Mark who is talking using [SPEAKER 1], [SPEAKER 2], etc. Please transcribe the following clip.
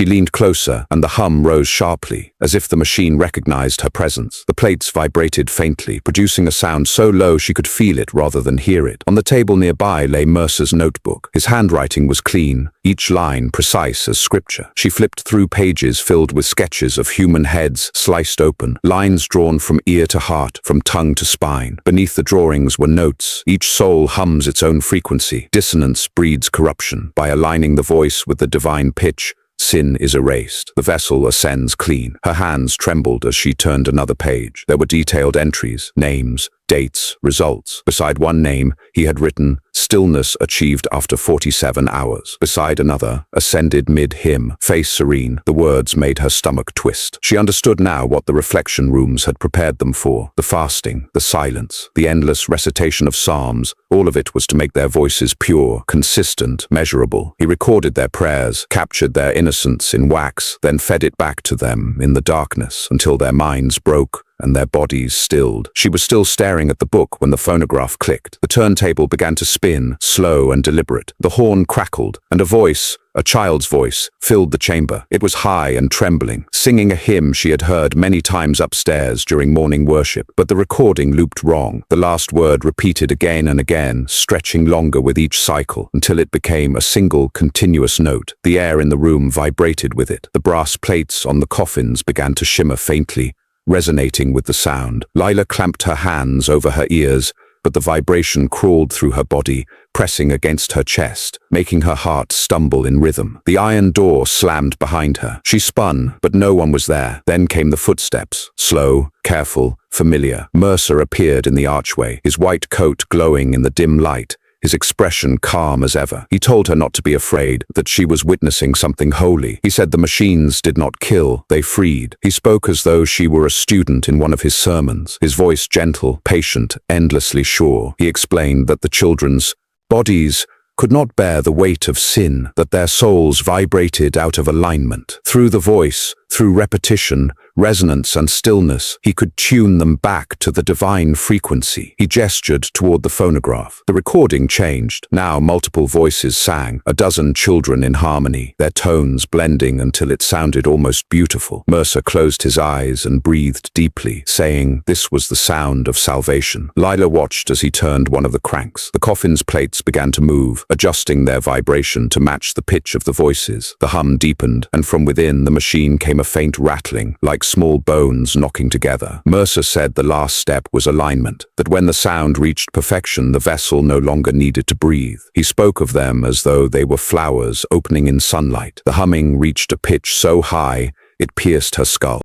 [SPEAKER 1] She leaned closer, and the hum rose sharply, as if the machine recognized her presence. The plates vibrated faintly, producing a sound so low she could feel it rather than hear it. On the table nearby lay Mercer's notebook. His handwriting was clean, each line precise as scripture. She flipped through pages filled with sketches of human heads sliced open, lines drawn from ear to heart, from tongue to spine. Beneath the drawings were notes. Each soul hums its own frequency. Dissonance breeds corruption. By aligning the voice with the divine pitch, sin is erased. The vessel ascends clean. Her hands trembled as she turned another page. There were detailed entries, names, dates, results. Beside one name, he had written, "Stillness achieved after 47 hours." Beside another, ascended mid-hymn, face serene. The words made her stomach twist. She understood now what the reflection rooms had prepared them for. The fasting, the silence, the endless recitation of psalms, all of it was to make their voices pure, consistent, measurable. He recorded their prayers, captured their innocence in wax, then fed it back to them in the darkness until their minds broke and their bodies stilled. She was still staring at the book when the phonograph clicked. The turntable began to spin, slow and deliberate. The horn crackled, and a voice, a child's voice, filled the chamber. It was high and trembling, singing a hymn she had heard many times upstairs during morning worship. But the recording looped wrong. The last word repeated again and again, stretching longer with each cycle, until it became a single, continuous note. The air in the room vibrated with it. The brass plates on the coffins began to shimmer faintly, resonating with the sound. Lila clamped her hands over her ears, but the vibration crawled through her body, pressing against her chest, making her heart stumble in rhythm. The iron door slammed behind her. She spun, but no one was there. Then came the footsteps, slow, careful, familiar. Mercer appeared in the archway, his white coat glowing in the dim light, his expression calm as ever. He told her not to be afraid, that she was witnessing something holy. He said the machines did not kill, they freed. He spoke as though she were a student in one of his sermons, his voice gentle, patient, endlessly sure. He explained that the children's bodies could not bear the weight of sin, that their souls vibrated out of alignment. Through the voice, through repetition, resonance and stillness, he could tune them back to the divine frequency. He gestured toward the phonograph. The recording changed. Now multiple voices sang, a dozen children in harmony, their tones blending until it sounded almost beautiful. Mercer closed his eyes and breathed deeply, saying this was the sound of salvation. Lila watched as he turned one of the cranks. The coffin's plates began to move, adjusting their vibration to match the pitch of the voices. The hum deepened, and from within the machine came a faint rattling, like small bones knocking together. Mercer said the last step was alignment, that when the sound reached perfection, the vessel no longer needed to breathe. He spoke of them as though they were flowers opening in sunlight. The humming reached a pitch so high, it pierced her skull.